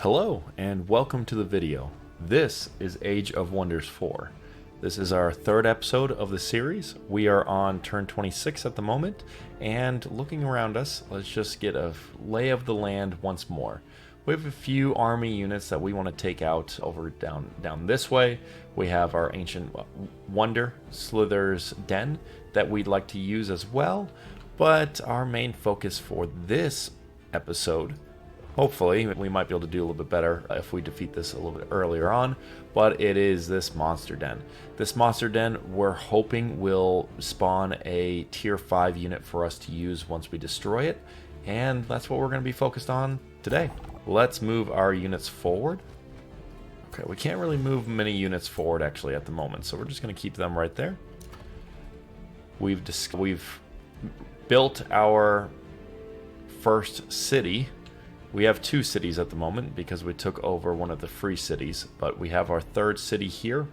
Hello and welcome to the video. This is Age of Wonders 4. This is our third episode of the series. We are on turn 26 at the moment, and looking around us, let's just get a lay of the land once more. We have a few army units that we want to take out over down this way. We have our Ancient Wonder, Slither's Den, that we'd like to use as well, but our main focus for this episode, hopefully, we might be able to do a little bit better if we defeat this a little bit earlier on, but it is this monster den. This monster den, we're hoping will spawn a tier 5 unit for us to use once we destroy it, and that's what we're going to be focused on today. Let's move our units forward. Okay, we can't really move many units forward actually at the moment, so we're just going to keep them right there. We've built our first city. We have two cities at the moment because we took over one of the free cities, but we have our third city here.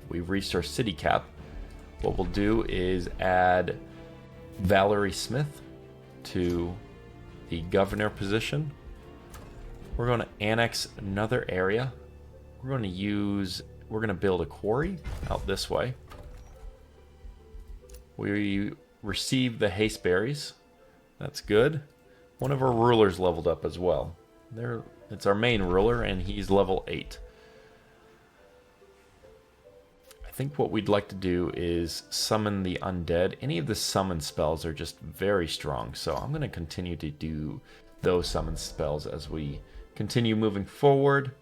We've reached our city cap. What we'll do is add Valerie Smith to the governor position. We're going to annex another area. We're going to build a quarry out this way. We received the haste berries. That's good. One of our rulers leveled up as well. It's our main ruler, and he's level 8. I think what we'd like to do is summon the undead. Any of the summon spells are just very strong, so I'm going to continue to do those summon spells as we continue moving forward.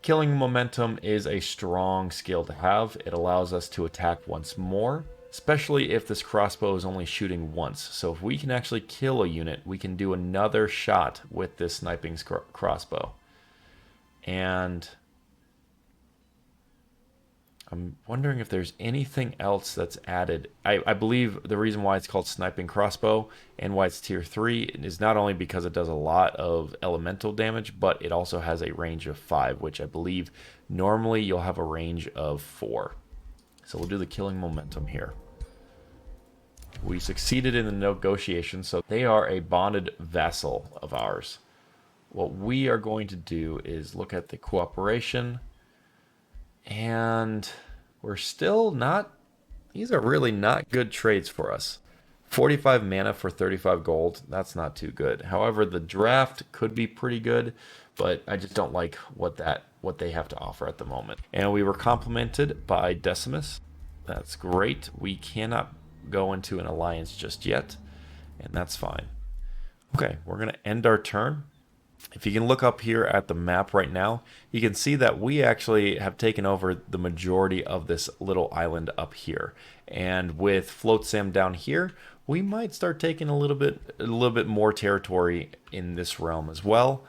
Killing momentum is a strong skill to have. It allows us to attack once more, especially if this crossbow is only shooting once. So if we can actually kill a unit, we can do another shot with this sniping crossbow. And I'm wondering if there's anything else that's added. I believe the reason why it's called sniping crossbow and why it's tier 3 is not only because it does a lot of elemental damage, but it also has a range of 5, which I believe normally you'll have a range of 4. So we'll do the killing momentum here. We succeeded in the negotiation, so they are a bonded vassal of ours. What we are going to do is look at the cooperation, and we're still not... These are really not good trades for us. 45 mana for 35 gold, that's not too good. However, the draft could be pretty good, but I just don't like what they have to offer at the moment. And we were complimented by Decimus. That's great. We cannot go into an alliance just yet, and that's fine. Okay, we're going to end our turn. If you can look up here at the map right now, you can see that we actually have taken over the majority of this little island up here. And with Float Sam down here, we might start taking a little bit more territory in this realm as well.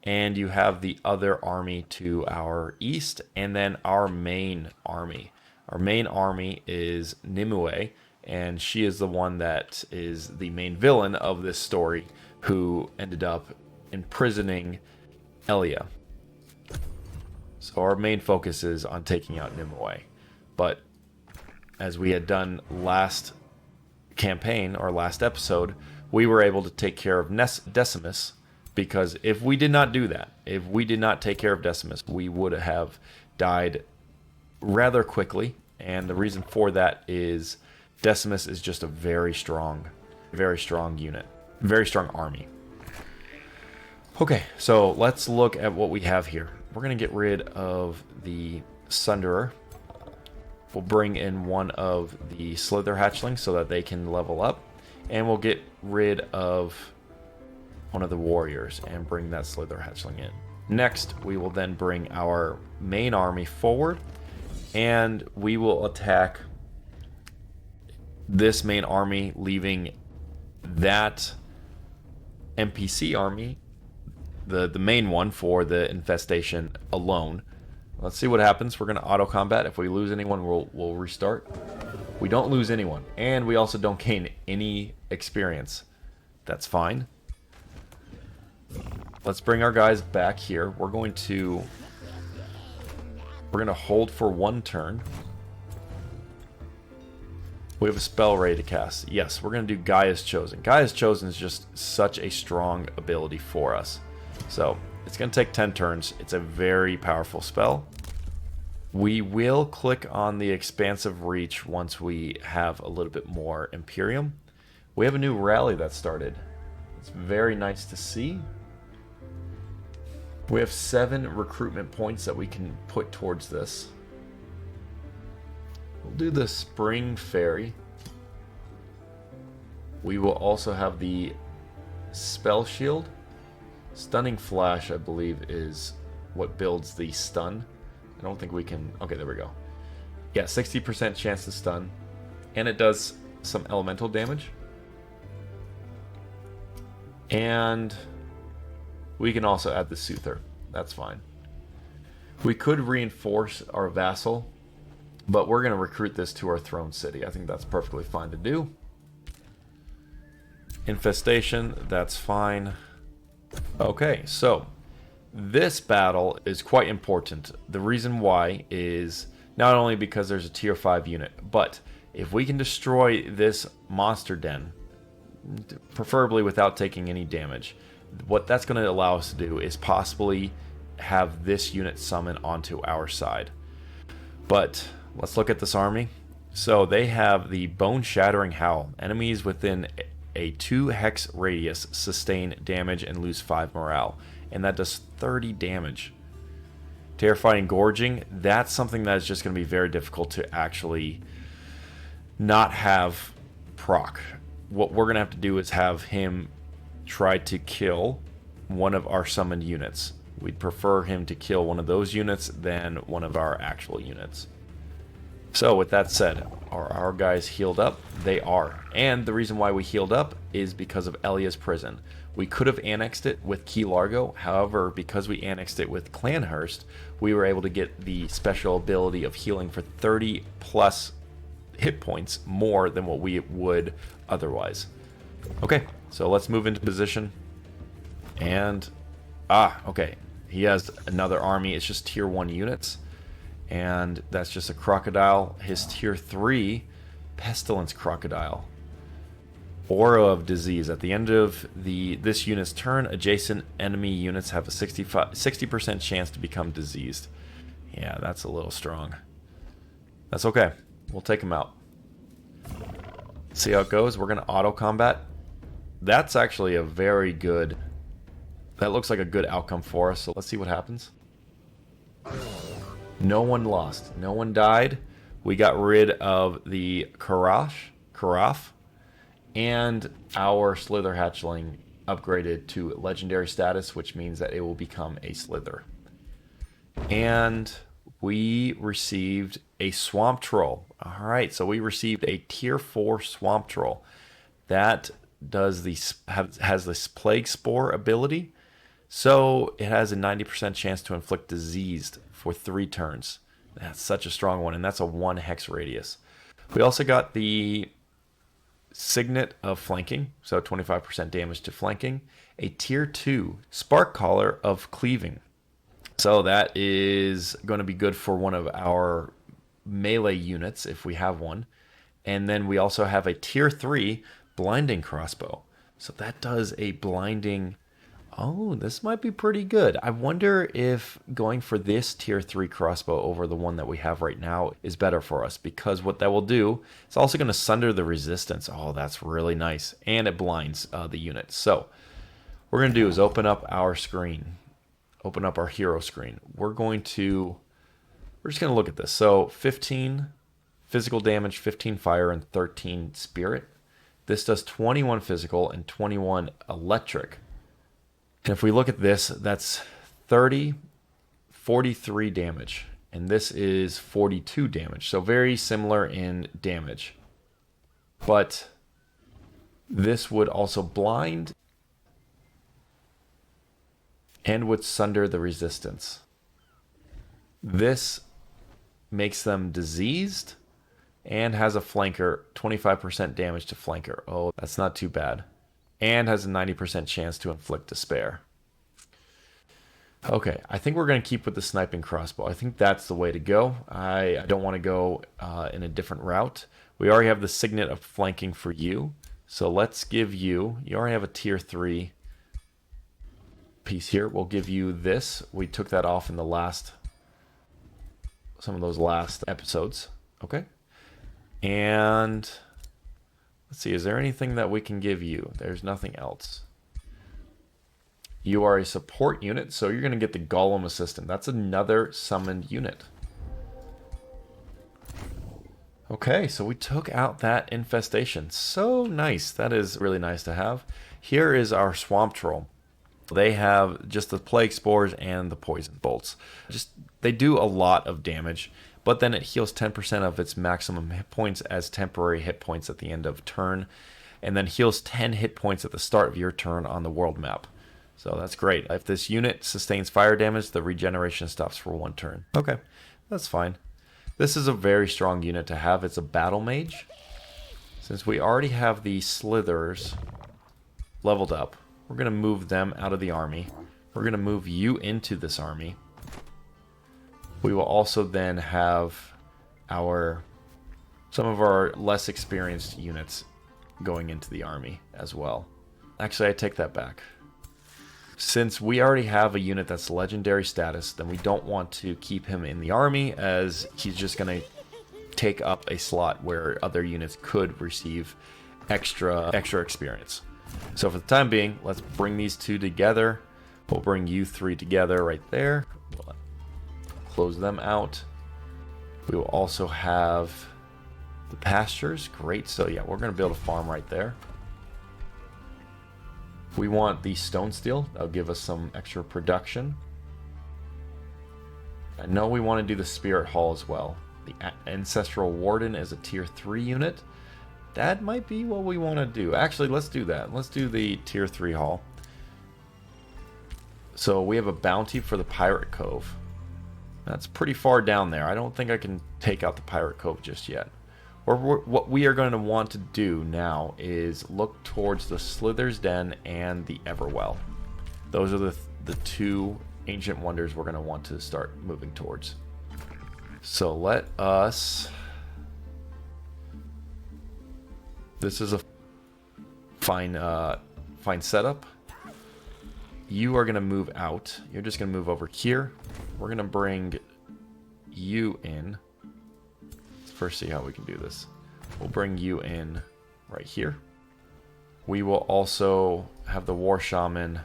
And you have the other army to our east, and then our main army. Our main army is Nimue, and she is the one that is the main villain of this story, who ended up imprisoning Elia. So our main focus is on taking out Nimue. But as we had done last campaign, or last episode, we were able to take care of Decimus, because if we did not do that, if we did not take care of Decimus, we would have died rather quickly. And the reason for that is Decimus is just a very strong unit, very strong army. Okay, so let's look at what we have here. We're going to get rid of the Sunderer. We'll bring in one of the Slither hatchlings so that they can level up. And we'll get rid of one of the warriors and bring that Slither hatchling in. Next, we will then bring our main army forward, and we will attack this main army, leaving that NPC army, the main one for the infestation, alone. Let's see what happens. We're going to auto combat. If we lose anyone, we'll restart. We don't lose anyone, and we also don't gain any experience. That's fine. Let's bring our guys back here. We're going to hold for one turn. We have a spell ready to cast. Yes, we're going to do Gaia's Chosen. Gaia's Chosen is just such a strong ability for us. So it's going to take 10 turns. It's a very powerful spell. We will click on the expansive reach once we have a little bit more Imperium. We have a new rally that started. It's very nice to see. We have 7 recruitment points that we can put towards this. We'll do the Spring Fairy. We will also have the Spell Shield. Stunning Flash, I believe, is what builds the stun. I don't think we can... Okay, there we go. Yeah, 60% chance to stun. And it does some elemental damage. And we can also add the Soother. That's fine. We could reinforce our vassal, but we're going to recruit this to our throne city. I think that's perfectly fine to do. Infestation, that's fine. Okay, so this battle is quite important. The reason why is not only because there's a tier 5 unit, but if we can destroy this monster den, preferably without taking any damage, what that's going to allow us to do is possibly have this unit summon onto our side. But let's look at this army. So they have the Bone Shattering Howl. Enemies within a 2 hex radius sustain damage and lose 5 morale. And that does 30 damage. Terrifying Gorging, that's something that is just going to be very difficult to actually not have proc. What we're going to have to do is have him try to kill one of our summoned units. We'd prefer him to kill one of those units than one of our actual units. So with that said, are our guys healed up? They are. And the reason why we healed up is because of Elia's Prison. We could have annexed it with Key Largo. However, because we annexed it with Clanhurst, we were able to get the special ability of healing for 30 plus hit points more than what we would otherwise. Okay, so let's move into position. And, okay. He has another army. It's just tier 1 units. And that's just a crocodile. His tier 3 pestilence crocodile. Aura of disease. At the end of this unit's turn, adjacent enemy units have a 60% chance to become diseased. Yeah, that's a little strong. That's okay. We'll take him out. See how it goes. We're going to auto combat. That's actually a very good... That looks like a good outcome for us. So let's see what happens. No one lost. No one died. We got rid of the Karaf. And our Slither Hatchling upgraded to legendary status, which means that it will become a Slither. And we received a Swamp Troll. Alright, so we received a tier 4 Swamp Troll. That does has this Plague Spore ability. So it has a 90% chance to inflict diseased for 3 turns. That's such a strong one, and that's a 1 hex radius. We also got the Signet of Flanking, so 25% damage to flanking. A tier 2 Spark Collar of Cleaving. So that is going to be good for one of our melee units if we have one. And then we also have a tier 3 Blinding Crossbow. So that does a blinding... Oh, this might be pretty good. I wonder if going for this tier 3 crossbow over the one that we have right now is better for us, because what that will do, it's also going to sunder the resistance. Oh, that's really nice. And it blinds the unit. So what we're going to do is open up our screen. Open up our hero screen. We're just going to look at this. So 15 physical damage, 15 fire, and 13 spirit. This does 21 physical and 21 electric. And if we look at this, that's 30, 43 damage. And this is 42 damage. So very similar in damage. But this would also blind and would sunder the resistance. This makes them diseased and has a flanker, 25% damage to flanker. Oh, that's not too bad. And has a 90% chance to inflict despair. Okay, I think we're going to keep with the sniping crossbow. I think that's the way to go. I don't want to go in a different route. We already have the Signet of Flanking for you. So let's give you already have a tier 3 piece here. We'll give you this. We took that off in the some of those last episodes. Okay. And let's see, is there anything that we can give you? There's nothing else. You are a support unit, so you're going to get the Golem Assistant. That's another summoned unit. Okay, so we took out that infestation. So nice. That is really nice to have. Here is our Swamp Troll. They have just the Plague Spores and the Poison Bolts. They do a lot of damage, but then it heals 10% of its maximum hit points as temporary hit points at the end of turn, and then heals 10 hit points at the start of your turn on the world map. So that's great. If this unit sustains fire damage, the regeneration stops for 1 turn. Okay, that's fine. This is a very strong unit to have. It's a battle mage. Since we already have the Slithers leveled up, we're going to move them out of the army. We're going to move you into this army. We will also then have some of our less experienced units going into the army as well. Actually, I take that back. Since we already have a unit that's legendary status, then we don't want to keep him in the army, as he's just going to take up a slot where other units could receive extra experience. So for the time being, let's bring these two together. We'll bring you 3 together right there. We'll close them out. We will also have the pastures. Great. So yeah, we're going to build a farm right there. We want the stone steel. That'll give us some extra production. I know we want to do the spirit hall as well. The ancestral warden is a tier 3 unit. That might be what we want to do. Actually, let's do that. Let's do the tier 3 hall. So we have a bounty for the Pirate Cove. That's pretty far down there. I don't think I can take out the Pirate Cove just yet. Or what we are going to want to do now is look towards the Slither's Den and the Everwell. Those are the 2 ancient wonders we're going to want to start moving towards. So let us... This is a fine setup. You are going to move out. You're just going to move over here. We're going to bring you in. Let's first see how we can do this. We'll bring you in right here. We will also have the War Shaman.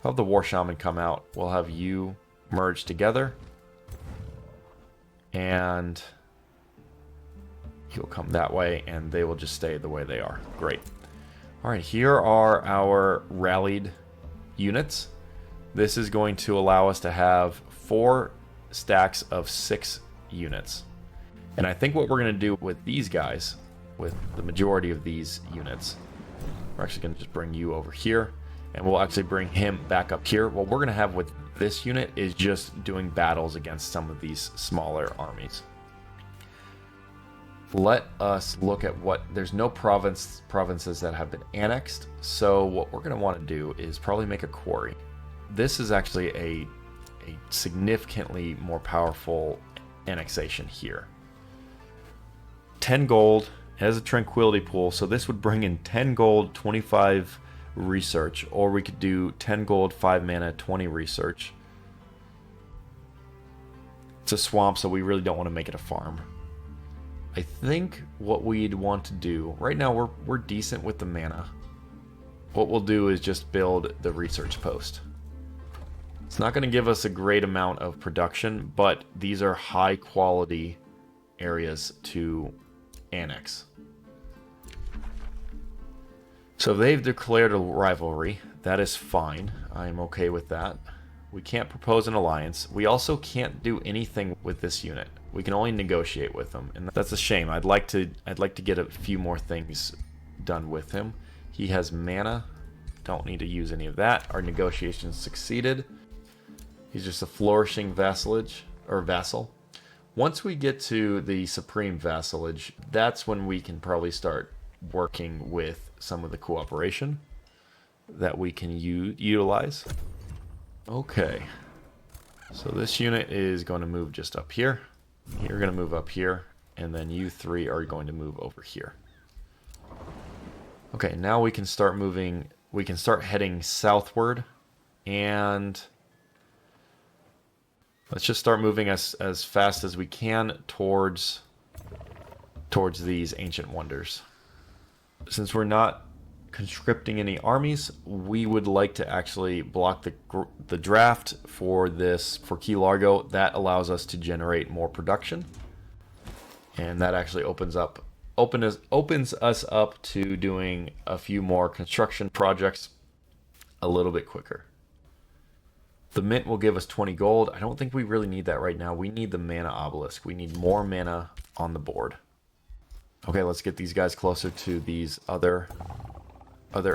We'll have the War Shaman come out. We'll have you merge together. And he'll come that way, and they will just stay the way they are. Great. All right, here are our rallied units. This is going to allow us to have 4 stacks of 6 units. And I think what we're going to do with these guys, with the majority of these units, we're actually going to just bring you over here, and we'll actually bring him back up here. What we're going to have with this unit is just doing battles against some of these smaller armies. Let us look at there's no provinces that have been annexed, so what we're going to want to do is probably make a quarry. This is actually a significantly more powerful annexation here. 10 gold, it has a tranquility pool, so this would bring in 10 gold, 25 research, or we could do 10 gold, 5 mana, 20 research. It's a swamp, so we really don't want to make it a farm. I think what we'd want to do, right now we're decent with the mana. What we'll do is just build the research post. It's not going to give us a great amount of production, but these are high quality areas to annex. So they've declared a rivalry. That is fine. I'm okay with that. We can't propose an alliance. We also can't do anything with this unit. We can only negotiate with him, and that's a shame. I'd like to get a few more things done with him. He has mana. Don't need to use any of that. Our negotiations succeeded. He's just a flourishing vassal. Once we get to the supreme vassalage, that's when we can probably start working with some of the cooperation that we can utilize. Okay. So this unit is going to move just up here. You're going to move up here, and then you 3 are going to move over here. Okay, now we can start moving we can start heading southward, and let's just start moving as fast as we can towards these ancient wonders. Since we're not conscripting any armies, we would like to actually block the draft for Key Largo. That allows us to generate more production, and that actually opens us up to doing a few more construction projects a little bit quicker. The mint will give us 20 gold. I don't think we really need that right now. We need the mana obelisk. We need more mana on the board. Okay, let's get these guys closer to these other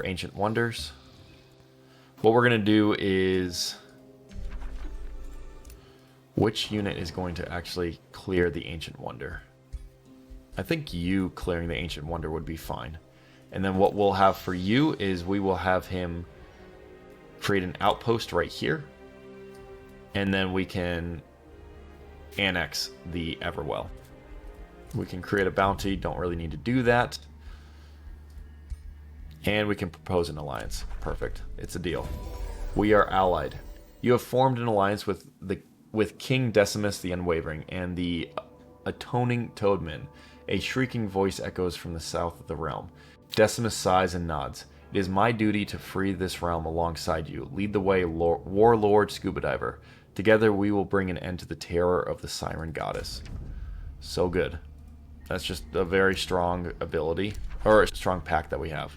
ancient wonders. What we're going to do is... which unit is going to actually clear the ancient wonder? I think you clearing the ancient wonder would be fine. And then what we'll have for you is we will have him create an outpost right here. And then we can annex the Everwell. We can create a bounty. Don't really need to do that. And we can propose an alliance. Perfect. It's a deal. We are allied. You have formed an alliance with King Decimus the Unwavering and the Atoning Toadman. A shrieking voice echoes from the south of the realm. Decimus sighs and nods. It is my duty to free this realm alongside you. Lead the way, Warlord Scuba Diver. Together we will bring an end to the terror of the Siren Goddess. So good. That's just a very strong ability, or a strong pact that we have.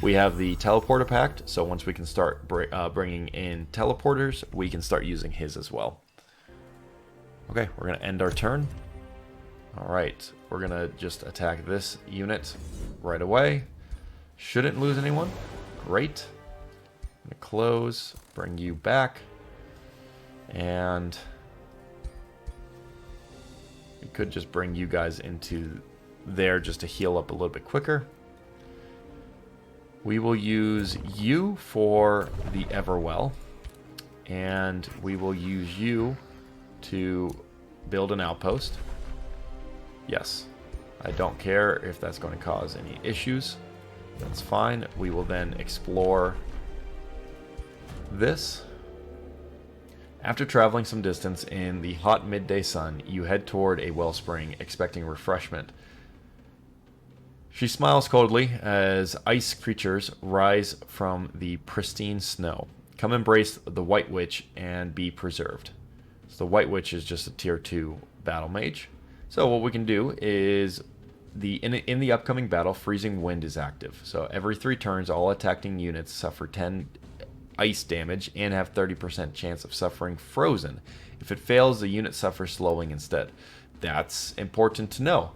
We have the Teleporter Pact, so once we can start bringing in teleporters, we can start using his as well. Okay, we're going to end our turn. Alright, we're going to just attack this unit right away. Shouldn't lose anyone. Great. I'm going to close, bring you back. And we could just bring you guys into there just to heal up a little bit quicker. We will use you for the Everwell. And we will use you to build an outpost. Yes. I don't care if that's going to cause any issues. That's fine. We will then explore this. After traveling some distance in the hot midday sun, you head toward a wellspring, expecting refreshment. She smiles coldly as ice creatures rise from the pristine snow. Come embrace the White Witch and be preserved. So the White Witch is just a tier 2 battle mage. So what we can do is in the upcoming battle, Freezing Wind is active. So every 3 turns, all attacking units suffer 10 ice damage and have 30% chance of suffering frozen. If it fails, the unit suffers slowing instead. That's important to know.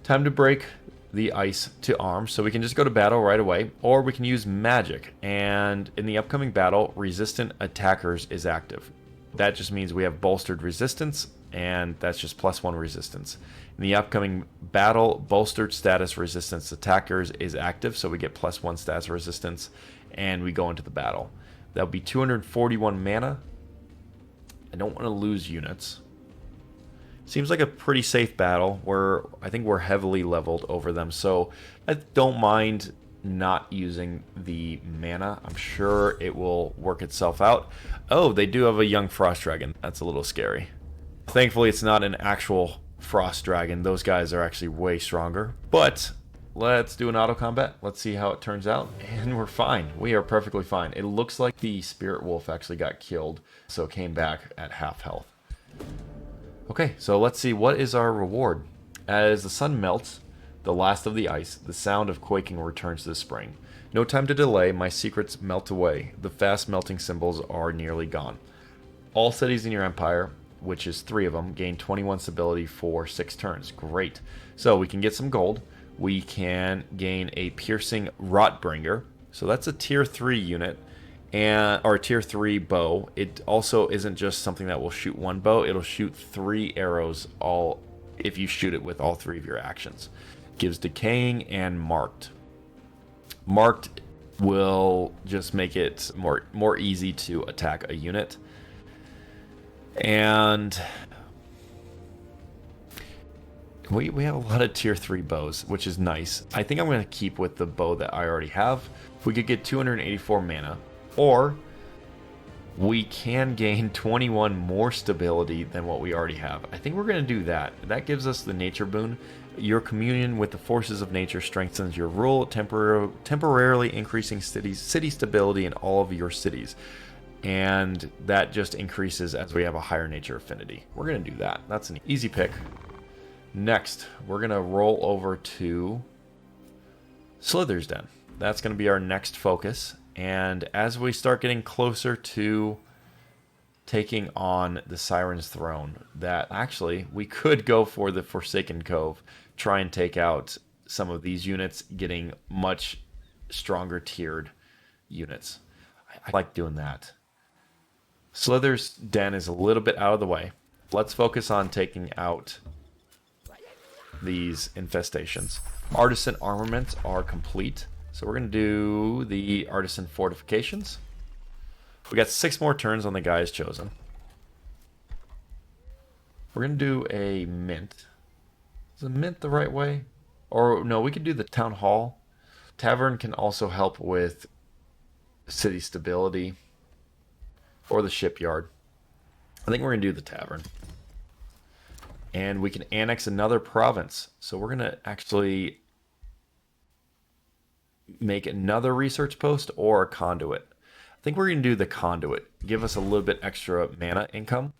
Time to break the ice to arms, so we can just go to battle right away, or we can use magic. And in the upcoming battle, resistant attackers is active. That just means we have bolstered resistance, and that's just +1 resistance. In the upcoming battle, bolstered status resistance attackers is active, so we get +1 status resistance, and we go into the battle. That'll be 241 mana. I don't want to lose units. Seems like a pretty safe battle. I think we're heavily leveled over them, so I don't mind not using the mana. I'm sure it will work itself out. Oh, they do have a young frost dragon. That's a little scary. Thankfully, it's not an actual frost dragon. Those guys are actually way stronger. But let's do an auto combat. Let's see how it turns out. And we're fine. We are perfectly fine. It looks like the spirit wolf actually got killed, so it came back at half health. Okay, so let's see. What is our reward? As the sun melts, the last of the ice, the sound of quaking returns to the spring. No time to delay. My secrets melt away. The fast melting symbols are nearly gone. All cities in your empire, which is 3 of them, gain 21 stability for 6 turns. Great. So we can get some gold. We can gain a piercing Rotbringer. So that's a tier 3 unit, or a tier 3 bow. It also isn't just something that will shoot 1 bow. It'll shoot 3 arrows all if you shoot it with all 3 of your actions. Gives decaying and marked. Marked will just make it more easy to attack a unit. And we have a lot of tier 3 bows, which is nice. I think I'm going to keep with the bow that I already have. We could get 284 mana, or we can gain 21 more stability than what we already have. I think we're going to do that. That gives us the nature boon. Your communion with the forces of nature strengthens your rule, temporarily increasing city stability in all of your cities. And that just increases as we have a higher nature affinity. We're going to do that. That's an easy pick. Next, we're going to roll over to Slither's Den. That's going to be our next focus. And as we start getting closer to taking on the Siren's Throne, that actually we could go for the Forsaken Cove, try and take out some of these units, getting much stronger tiered units. I like doing that. Slither's Den is a little bit out of the way. Let's focus on taking out these infestations. Artisan armaments are complete. So we're going to do the Artisan Fortifications. We got 6 more turns on the guys chosen. We're going to do a mint. Is a mint the right way? Or no, we could do the Town Hall. Tavern can also help with city stability. Or the Shipyard. I think we're going to do the Tavern. And we can annex another province. So we're going to actually make another research post or a conduit. I think we're going to do the conduit. Give us a little bit extra mana income.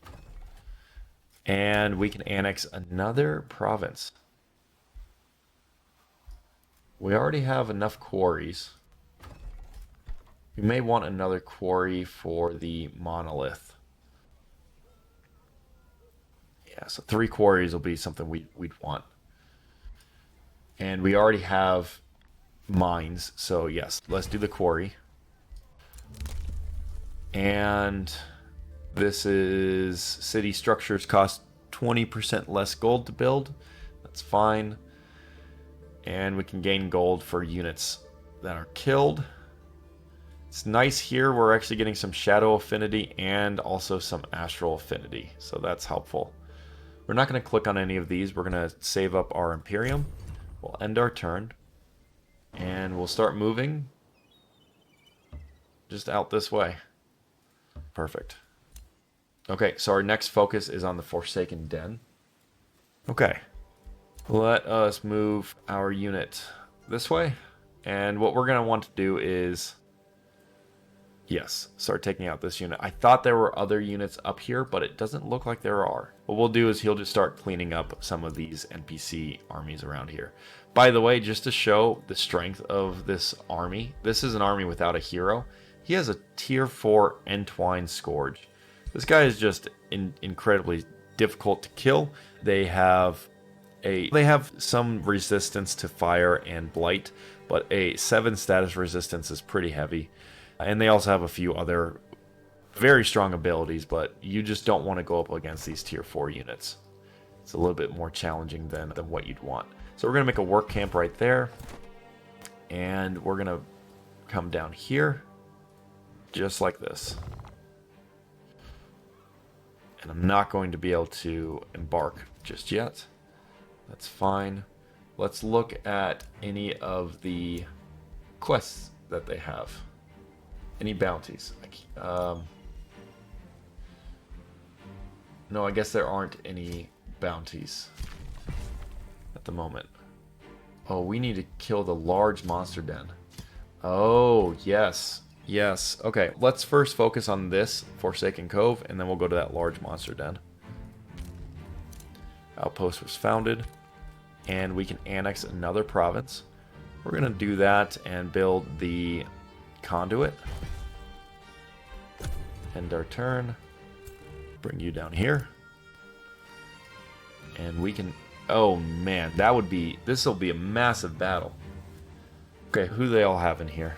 And we can annex another province. We already have enough quarries. We may want another quarry for the monolith. Yeah, so 3 quarries will be something we'd want. And we already have mines, so yes, let's do the quarry. And this is city structures cost 20% less gold to build. That's fine. And we can gain gold for units that are killed. It's nice here, we're actually getting some shadow affinity and also some astral affinity, so that's helpful. We're not going to click on any of these. We're going to save up our Imperium. We'll end our turn. And we'll start moving just out this way. Perfect. Okay, so our next focus is on the Forsaken Den. Okay. Let us move our unit this way. And what we're going to want to do is, yes, start taking out this unit. I thought there were other units up here, but it doesn't look like there are. What we'll do is he'll just start cleaning up some of these NPC armies around here. By the way, just to show the strength of this army, this is an army without a hero. He has a tier 4 Entwined Scourge. This guy is just incredibly difficult to kill. They have some resistance to fire and blight, but a 7 status resistance is pretty heavy. And they also have a few other very strong abilities, but you just don't want to go up against these tier 4 units. It's a little bit more challenging than what you'd want. So we're going to make a work camp right there. And we're going to come down here. Just like this. And I'm not going to be able to embark just yet. That's fine. Let's look at any of the quests that they have. Any bounties? No, I guess there aren't any bounties at the moment. Oh, we need to kill the large monster den. Oh, yes. Yes. Okay, let's first focus on this Forsaken Cove, and then we'll go to that large monster den. Outpost was founded, and we can annex another province. We're going to do that and build the conduit. End our turn. Bring you down here. And we can... Oh, man. This will be a massive battle. Okay, who do they all have in here?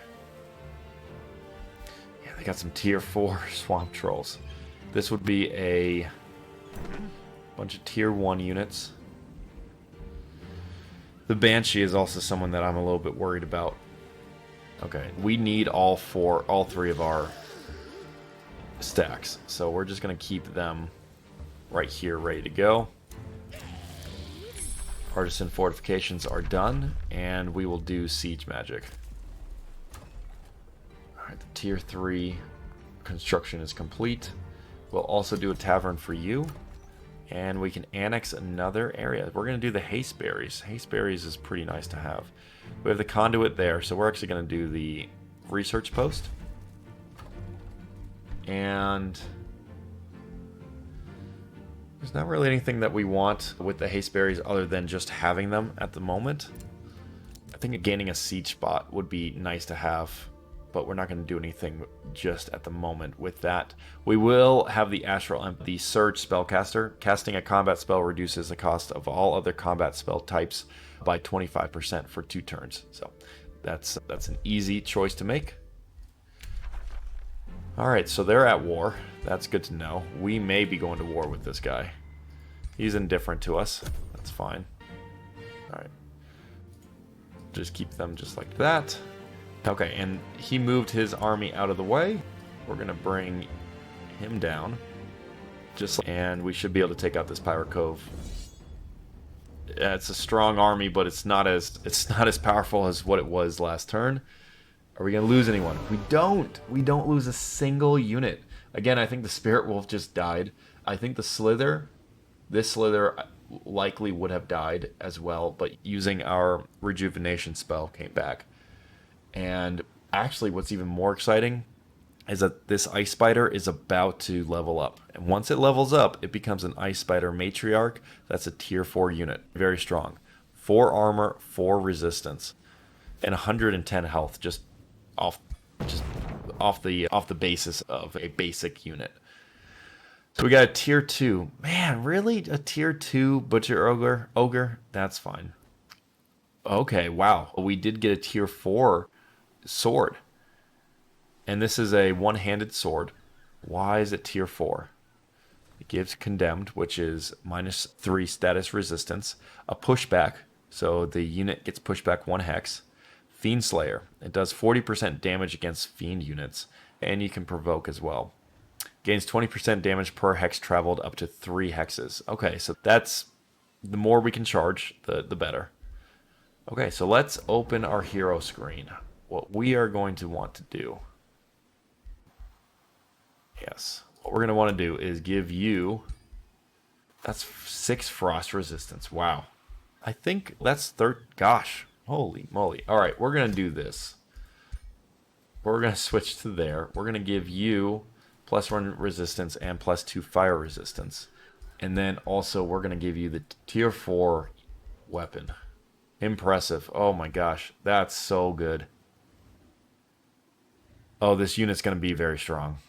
Yeah, they got some tier 4 swamp trolls. This would be a bunch of tier 1 units. The Banshee is also someone that I'm a little bit worried about. Okay, we need all 3 of our stacks. So we're just going to keep them right here ready to go. Artisan fortifications are done, and we will do siege magic. The tier 3 construction is complete. We'll also do a tavern for you. And we can annex another area. We're going to do the haste berries. Haste berries is pretty nice to have. We have the conduit there, so we're actually going to do the research post. And there's not really anything that we want with the haste berries other than just having them at the moment. I think gaining a siege spot would be nice to have, but we're not going to do anything just at the moment with that. We will have the Astral Imp, the Surge spellcaster. Casting a combat spell reduces the cost of all other combat spell types by 25% for 2 turns. So that's an easy choice to make. Alright, so they're at war. That's good to know. We may be going to war with this guy. He's indifferent to us. That's fine. Alright. Just keep them just like that. Okay, and he moved his army out of the way. We're going to bring him down. And we should be able to take out this Pirate Cove. It's a strong army, but it's not as powerful as what it was last turn. Are we going to lose anyone? We don't. We don't lose a single unit. Again, I think the Spirit Wolf just died. I think the Slither, this Slither likely would have died as well, but using our rejuvenation spell came back. And actually what's even more exciting is that this Ice Spider is about to level up. And once it levels up, it becomes an Ice Spider Matriarch. That's a tier 4 unit. Very strong. 4 armor, 4 resistance, and 110 health just off the basis of a basic unit. So we got a tier 2. Man, really? A tier 2 Butcher Ogre? That's fine. Okay, wow. We did get a tier 4 sword. And this is a one-handed sword. Why is it tier 4? It gives Condemned, which is -3 status resistance. A pushback, so the unit gets pushed back 1 hex. Fiend Slayer. It does 40% damage against Fiend units. And you can provoke as well. Gains 20% damage per hex traveled up to 3 hexes. Okay, so that's... the more we can charge, the better. Okay, so let's open our hero screen. What we are going to want to do... yes. What we're going to want to do is give you... that's 6 frost resistance. Wow. I think that's gosh. Holy moly. Alright, we're going to do this. We're going to switch to there. We're going to give you +1 resistance and +2 fire resistance. And then also we're going to give you the tier 4 weapon. Impressive. Oh my gosh. That's so good. Oh, this unit's going to be very strong.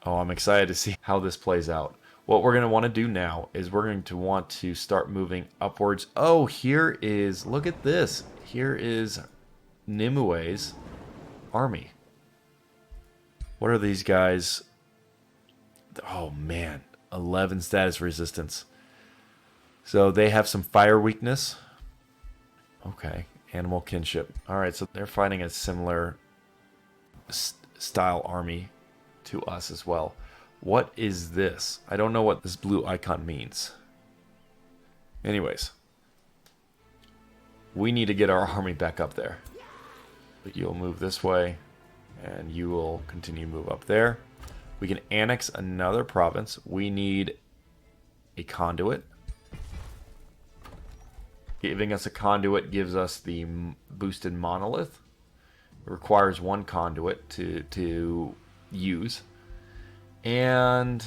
Oh, I'm excited to see how this plays out. What we're going to want to do now is we're going to want to start moving upwards. Oh, here is... look at this. Here is Nimue's army. What are these guys? Oh, man. 11 status resistance. So they have some fire weakness. Okay. Animal kinship. Alright, so they're fighting a similar style army to us as well. What is this? I don't know what this blue icon means. Anyways. We need to get our army back up there. You'll move this way. And you will continue to move up there. We can annex another province. We need a conduit. Giving us a conduit gives us the boosted monolith. It requires 1 conduit to use. And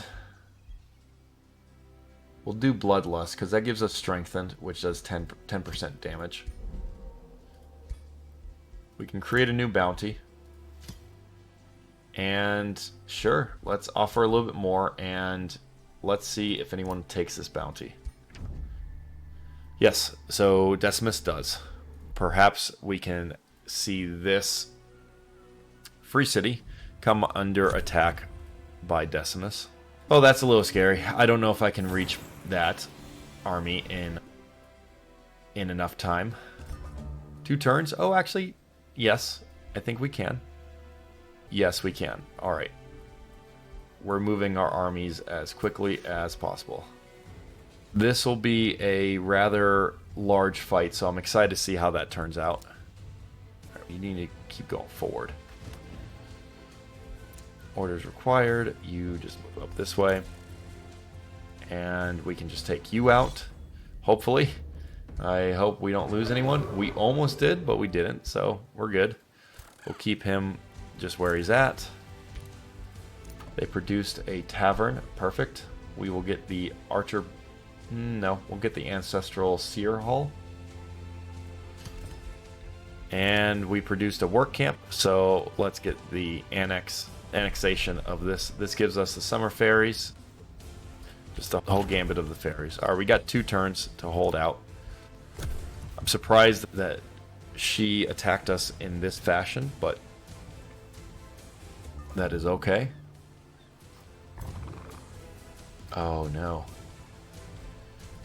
we'll do Bloodlust because that gives us Strengthened, which does 10% damage. We can create a new bounty. And sure, let's offer a little bit more and let's see if anyone takes this bounty. Yes, so Decimus does. Perhaps we can see this free city come under attack by Decimus. Oh, that's a little scary. I don't know if I can reach that army in enough time. 2 turns? Oh, actually, yes. I think we can. Yes, we can. Alright. We're moving our armies as quickly as possible. This will be a rather large fight, so I'm excited to see how that turns out. Right, we need to keep going forward. Orders required. You just move up this way. And we can just take you out. Hopefully. I hope we don't lose anyone. We almost did, but we didn't, so we're good. We'll keep him just where he's at. They produced a tavern. Perfect. We will get the archer... No, we'll get the ancestral seer hall. And we produced a work camp, so let's get the annexation of this. This gives us the summer fairies. Just the whole gambit of the fairies. Alright, we got 2 turns to hold out. I'm surprised that she attacked us in this fashion, but that is okay. Oh no.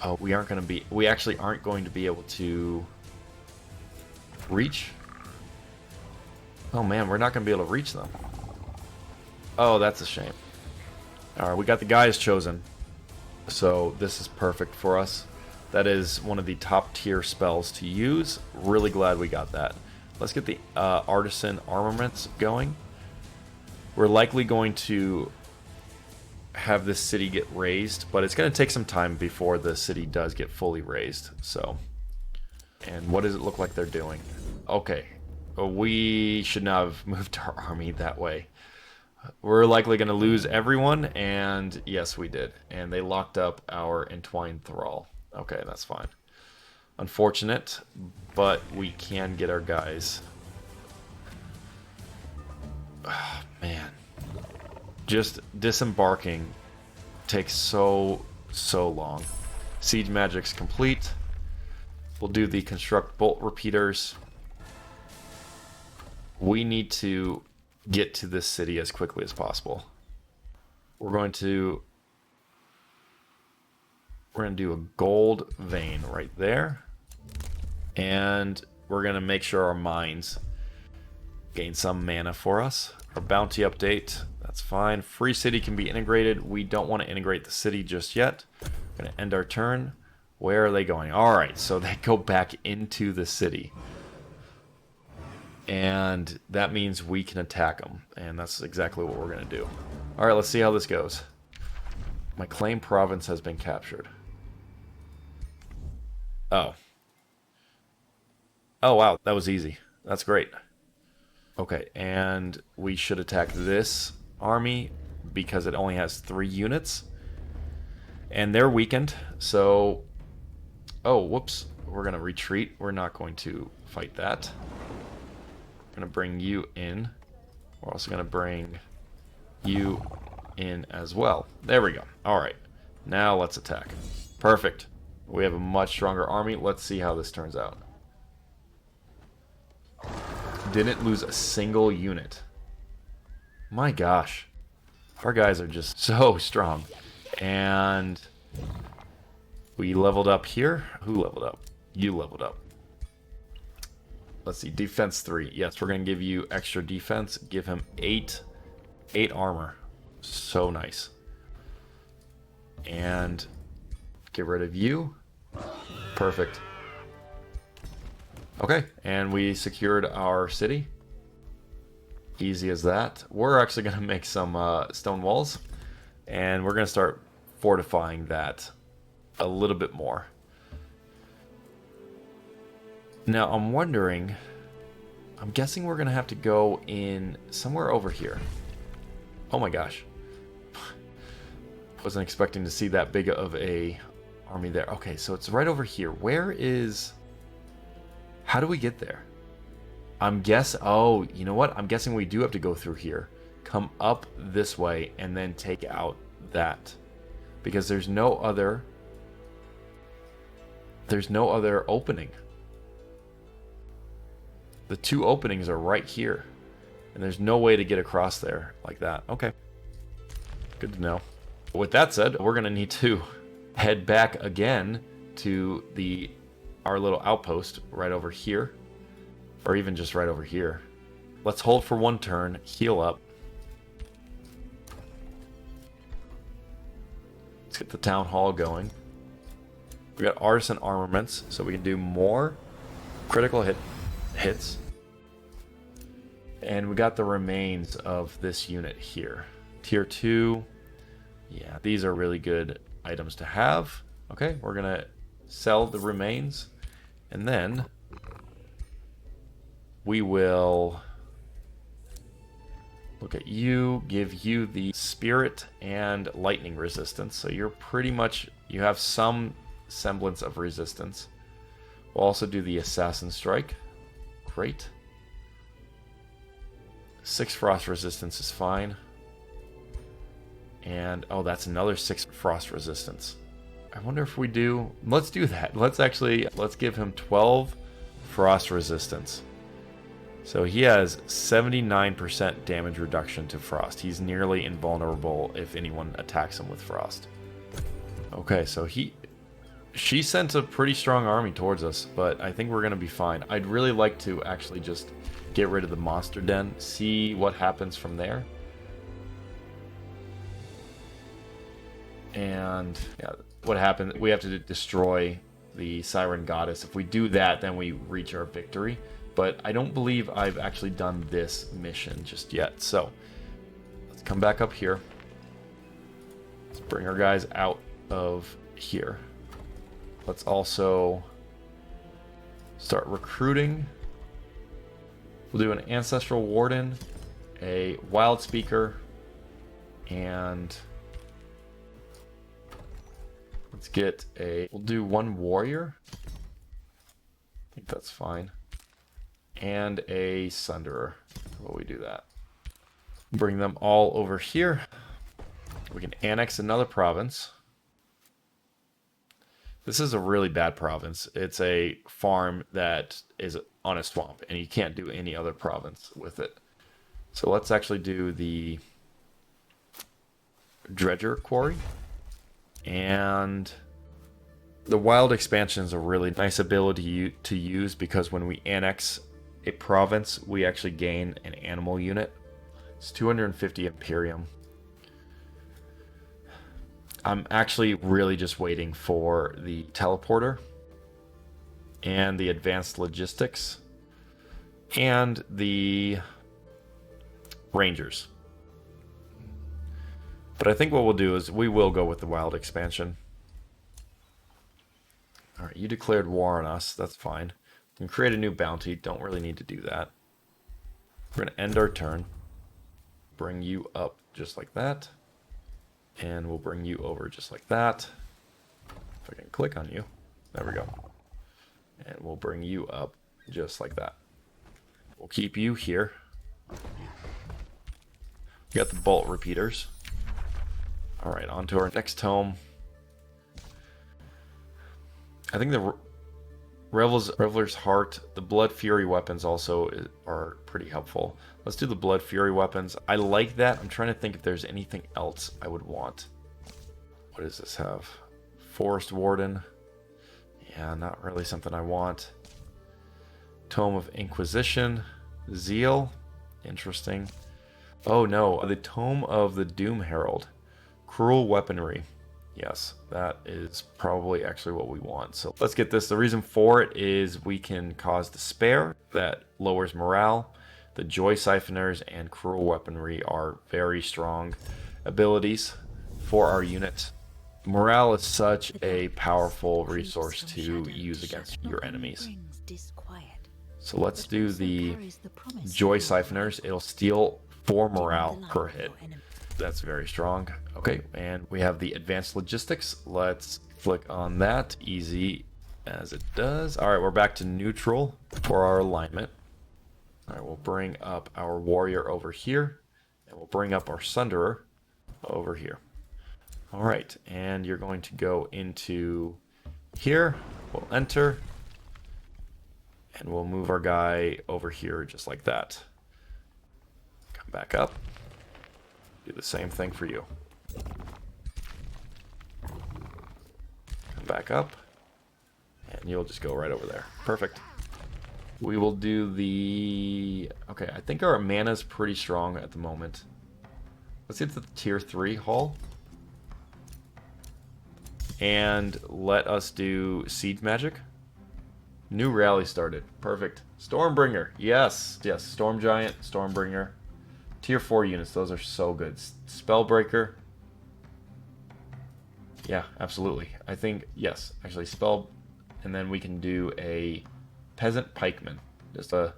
Oh, we actually aren't going to be able to reach. Oh man, we're not going to be able to reach them. Oh, that's a shame. Alright, we got the guys chosen. So this is perfect for us. That is one of the top tier spells to use. Really glad we got that. Let's get the artisan armaments going. We're likely going to have this city get raised, but it's going to take some time before the city does get fully raised. So, and what does it look like they're doing? Okay, we should not have moved our army that way. We're likely going to lose everyone, and yes, we did. And they locked up our entwined thrall. Okay, that's fine. Unfortunate, but we can get our guys. Oh, man. Just disembarking takes so long. Siege magic's complete. We'll do the construct bolt repeaters. We need to get to this city as quickly as possible. We're going to do a gold vein right there. And we're going to make sure our mines gain some mana for us. Our bounty update, that's fine. Free city can be integrated. We don't want to integrate the city just yet. We're going to end our turn. Where are they going? Alright, so they go back into the city. And that means we can attack them. And that's exactly what we're going to do. Alright, let's see how this goes. My claim province has been captured. Oh. Oh, wow. That was easy. That's great. Okay, and we should attack this army because it only has 3 units. And they're weakened, so... Oh, whoops. We're going to retreat. We're not going to fight that. We're going to bring you in. We're also going to bring you in as well. There we go. Alright, now let's attack. Perfect. We have a much stronger army. Let's see how this turns out. Didn't lose a single unit. My gosh. Our guys are just so strong. And we leveled up here. Who leveled up? You leveled up. Let's see. Defense 3. Yes, we're going to give you extra defense. Give him 8 armor. So nice. And get rid of you. Perfect. Okay, and we secured our city. Easy as that. We're actually going to make some stone walls, and we're going to start fortifying that a little bit more. Now, I'm wondering, I'm guessing we're going to have to go in somewhere over here. Oh my gosh. Wasn't expecting to see that big of a army there. Okay, so it's right over here. Where is... How do we get there? Oh, you know what? I'm guessing we do have to go through here. Come up this way and then take out that. Because there's no other opening. The 2 openings are right here. And there's no way to get across there like that. Okay. Good to know. With that said, we're going to need to head back again to our little outpost right over here, or even just right over here. Let's hold for 1 turn, heal up. Let's get the town hall going. We got artisan armaments, so we can do more critical hits. And we got the remains of this unit here. Tier 2. Yeah, these are really good items to have. Okay, we're going to sell the remains. And then we will look at you, give you the spirit and lightning resistance. So you're pretty much, you have some semblance of resistance. We'll also do the assassin strike. Great. 6 frost resistance is fine. And, oh, that's another 6 frost resistance. I wonder if we do... Let's do that. Let's give him 12 frost resistance. So he has 79% damage reduction to frost. He's nearly invulnerable if anyone attacks him with frost. Okay, so she sent a pretty strong army towards us, but I think we're going to be fine. I'd really like to actually just get rid of the monster den, see what happens from there. And yeah, what happened, we have to destroy the Siren Goddess. If we do that, then we reach our victory. But I don't believe I've actually done this mission just yet. So let's come back up here. Let's bring our guys out of here. Let's also start recruiting. We'll do an Ancestral Warden, a Wild Speaker, and we'll do 1 Warrior. I think that's fine. And a Sunderer. How will we do that? Bring them all over here. We can annex another province. This is a really bad province. It's a farm that is on a swamp, and you can't do any other province with it. So let's actually do the Dredger Quarry. And the Wild Expansion is a really nice ability to use, because when we annex a province, we actually gain an animal unit. It's 250 Imperium. I'm actually really just waiting for the teleporter and the advanced logistics and the rangers. But I think what we'll do is we will go with the Wild Expansion. Alright, you declared war on us. That's fine. We can create a new bounty. Don't really need to do that. We're going to end our turn. Bring you up just like that. And we'll bring you over just like that. If I can click on you. There we go. And we'll bring you up just like that. We'll keep you here. We got the bolt repeaters. Alright, on to our next tome. I think the Reveler's Heart, the Blood Fury weapons also are pretty helpful. Let's do the Blood Fury weapons. I like that. I'm trying to think if there's anything else I would want. What does this have? Forest Warden. Yeah, not really something I want. Tome of Inquisition. Zeal. Interesting. Oh no, the Tome of the Doom Herald. Cruel Weaponry. Yes, that is probably actually what we want. So let's get this. The reason for it is we can cause despair. That lowers morale. The Joy Siphoners and Cruel Weaponry are very strong abilities for our unit. Morale is such a powerful resource to use against your enemies. So let's do the Joy Siphoners. It'll steal 4 morale per hit. That's very strong. Okay, and we have the advanced logistics. Let's click on that. Easy as it does. All right, we're back to neutral for our alignment. All right, we'll bring up our warrior over here, and we'll bring up our Sunderer over here. All right, and you're going to go into here. We'll enter, and we'll move our guy over here just like that. Come back up. Do the same thing for you. Come back up, and you'll just go right over there. Perfect. We will do the... Okay, I think our mana's pretty strong at the moment. Let's get to the tier 3 hall. And let us do siege magic. New rally started. Perfect. Stormbringer. Yes. Yes. Storm Giant, Stormbringer. Tier 4 units. Those are so good. Spellbreaker. Yeah, absolutely. I think, yes. Actually, Spell. And then we can do a Peasant Pikeman. Just a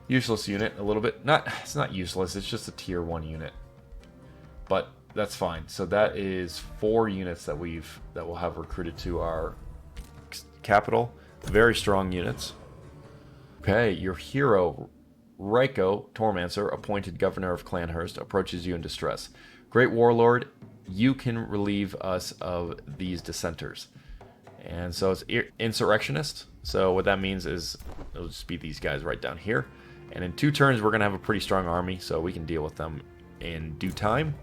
useless unit a little bit. It's not useless. It's just a tier 1 unit. But that's fine. So that is 4 units that we'll have recruited to our capital. Very strong units. Okay, your hero, Raiko Tormancer, appointed governor of Clanhurst, approaches you in distress. Great warlord, you can relieve us of these dissenters. And so it's insurrectionist. So what that means is it'll just be these guys right down here. And in 2 turns, we're going to have a pretty strong army, so we can deal with them in due time.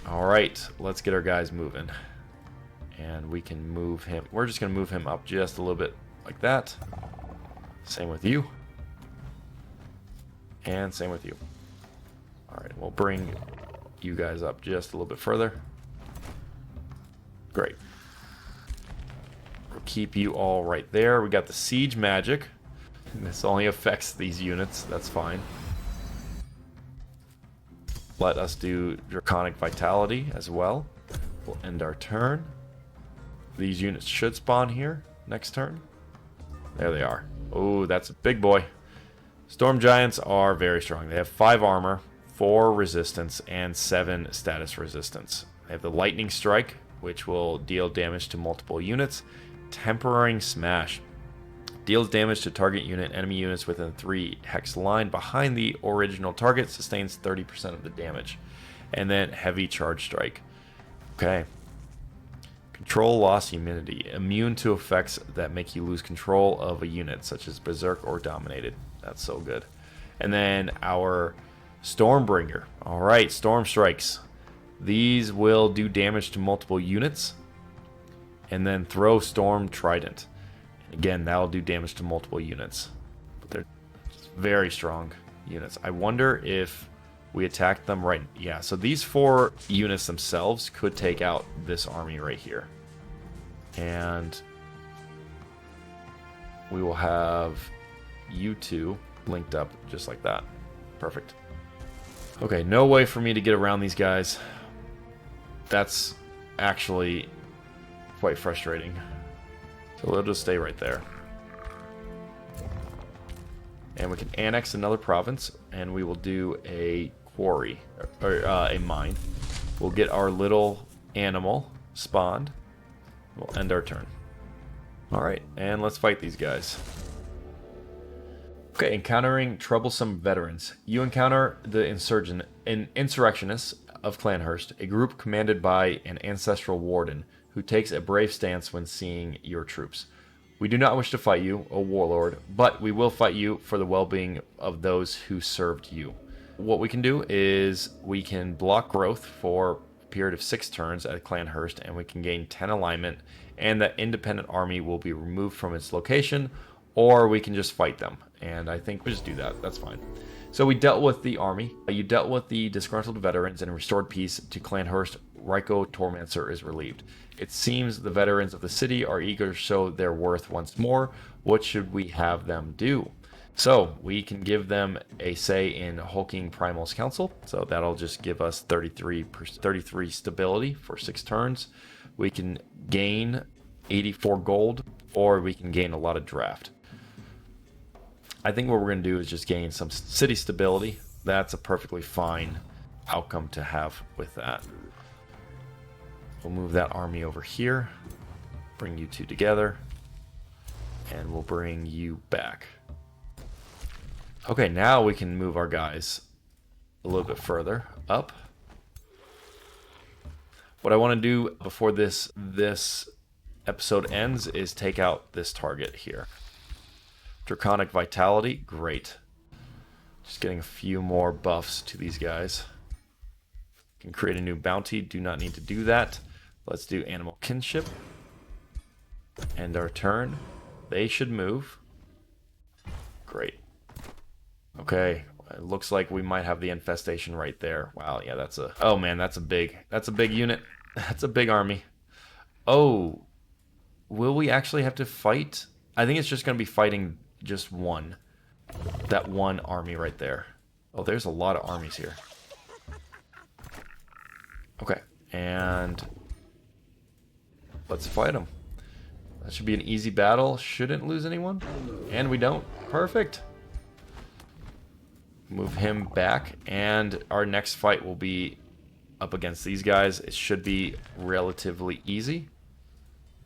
All right, let's get our guys moving. And we can move him. We're just going to move him up just a little bit like that. Same with you. And same with you. All right, we'll bring you guys up just a little bit further. Great. We'll keep you all right there. We got the siege magic. This only affects these units. That's fine. Let us do Draconic Vitality as well. We'll end our turn. These units should spawn here next turn. There they are. Oh, that's a big boy. Storm Giants are very strong. They have 5 armor, 4 resistance, and 7 status resistance. They have the Lightning Strike, which will deal damage to multiple units. Tempering Smash. Deals damage to target unit. Enemy units within 3 hex line behind the original target sustains 30% of the damage. And then Heavy Charge Strike. Okay. Control Loss Immunity. Immune to effects that make you lose control of a unit, such as Berserk or Dominated. That's so good. And then our Stormbringer. Alright, Storm Strikes. These will do damage to multiple units. And then throw Storm Trident. Again, that'll do damage to multiple units. But they're very strong units. I wonder if we attack them right... Yeah, so these 4 units themselves could take out this army right here. And we will have you 2 linked up just like that. Perfect. Okay, no way for me to get around these guys. That's actually quite frustrating. So they'll just stay right there. And we can annex another province, and we will do a quarry, or a mine. We'll get our little animal spawned. We'll end our turn. Alright, and let's fight these guys. Okay, encountering troublesome veterans. You encounter the insurrectionists of Clanhurst, a group commanded by an ancestral warden, who takes a brave stance when seeing your troops. We do not wish to fight you, O warlord, but we will fight you for the well-being of those who served you. What we can do is we can block growth for a period of 6 turns at Clanhurst, and we can gain 10 alignment, and that independent army will be removed from its location, or we can just fight them. And I think we'll just do that. That's fine. So we dealt with the army. You dealt with the disgruntled veterans and restored peace to Clanhurst. Raiko Tormancer is relieved. It seems the veterans of the city are eager to show their worth once more. What should we have them do? So we can give them a say in Hulking Primal's Council. So that'll just give us 33 stability for 6 turns. We can gain 84 gold, or we can gain a lot of draft. I think what we're going to do is just gain some city stability. That's a perfectly fine outcome to have with that. We'll move that army over here, bring you 2 together, and we'll bring you back. Okay, now we can move our guys a little bit further up. What I want to do before this episode ends is take out this target here. Draconic Vitality, great. Just getting a few more buffs to these guys. Can create a new bounty, do not need to do that. Let's do Animal Kinship. End our turn. They should move. Great. Okay, it looks like we might have the infestation right there. Wow, yeah, that's a... Oh man, that's a big unit. That's a big army. Oh, will we actually have to fight? I think it's just going to be fighting just one. That one army right there. Oh, there's a lot of armies here. Okay, and let's fight them. That should be an easy battle. Shouldn't lose anyone. And we don't. Perfect. Move him back. And our next fight will be up against these guys. It should be relatively easy.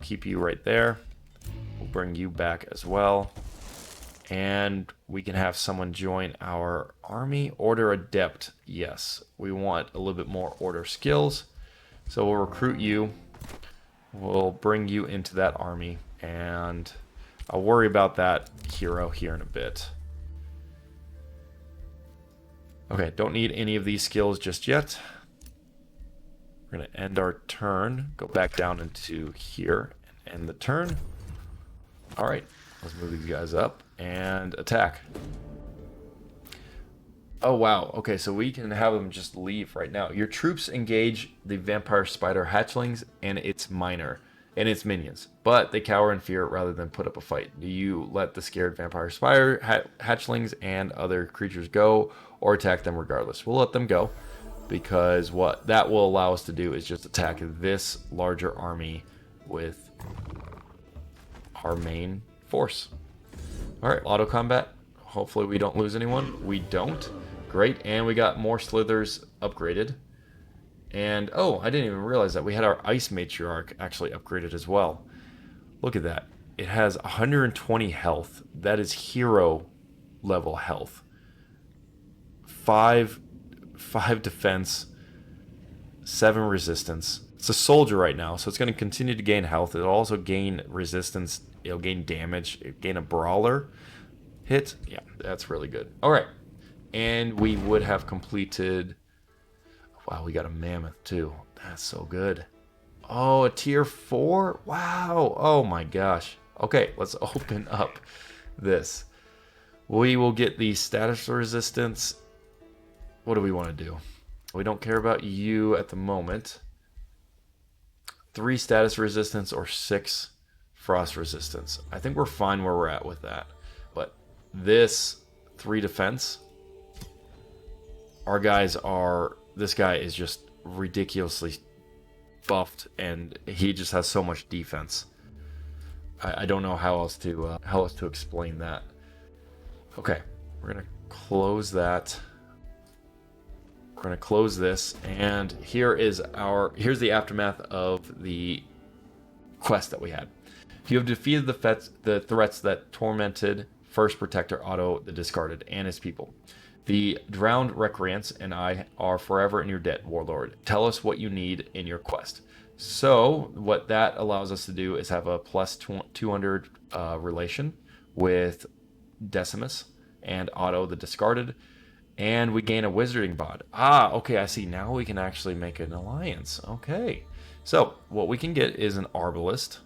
Keep you right there. We'll bring you back as well. And we can have someone join our army. Order Adept. Yes. We want a little bit more order skills. So we'll recruit you. We'll bring you into that army. And I'll worry about that hero here in a bit. Okay, don't need any of these skills just yet. We're going to end our turn. Go back down into here and end the turn. All right, let's move these guys up and attack. Oh, wow. Okay, so we can have them just leave right now. Your troops engage the vampire spider hatchlings and its minions, but they cower in fear rather than put up a fight. Do you let the scared vampire spider hatchlings and other creatures go, or attack them regardless? We'll let them go, because what that will allow us to do is just attack this larger army with our main force. All right, auto combat. Hopefully we don't lose anyone. We don't. Great, and we got more slithers upgraded. And, oh, I didn't even realize that we had our Ice Matriarch actually upgraded as well. Look at that. It has 120 health. That is hero level health. 5 defense, 7 resistance. It's a soldier right now, so it's going to continue to gain health. It'll also gain resistance. It'll gain damage. It'll gain a brawler hit. Yeah, that's really good. All right. And we would have completed... Wow, we got a mammoth too. That's so good. Oh, a tier 4? Wow. Oh my gosh. Okay, let's open up this. We will get the status resistance. What do we want to do? We don't care about you at the moment. 3 status resistance or 6 frost resistance. I think we're fine where we're at with that. But this 3 defense, our guys are... This guy is just ridiculously buffed, and he just has so much defense. I don't know how else to explain that. Okay, we're gonna close that. We're gonna close this, and here's the aftermath of the quest that we had. You have defeated the threats that tormented First Protector Otto the Discarded and his people. The drowned recreants and I are forever in your debt, Warlord. Tell us what you need in your quest. So what that allows us to do is have a plus 200 relation with Decimus and Otto the Discarded, and we gain a wizarding bod. Ah, okay, I see. Now we can actually make an alliance. Okay. So what we can get is an Arbalist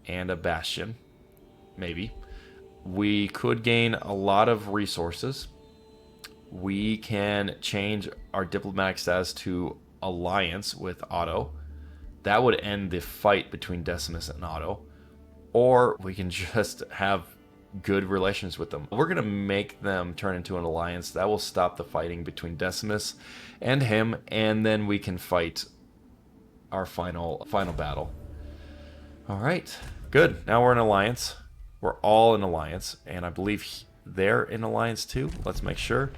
and a Bastion, maybe. We could gain a lot of resources. We can change our diplomatic status to alliance with Otto. That would end the fight between Decimus and Otto. Or we can just have good relations with them. We're going to make them turn into an alliance. That will stop the fighting between Decimus and him, and then we can fight our final battle. All right, good. Now we're in alliance. We're all in alliance, and I believe they're in alliance too. Let's make sure.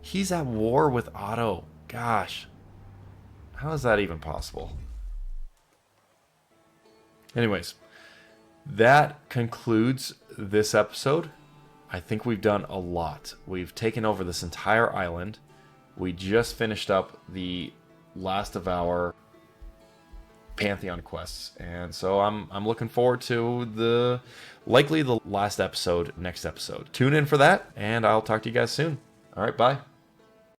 He's at war with Otto. Gosh. How is that even possible? Anyways, that concludes this episode. I think we've done a lot. We've taken over this entire island. We just finished up the last of our Pantheon quests, and so I'm looking forward to likely the last episode next episode. Tune in for that, and I'll talk to you guys soon. All right, bye.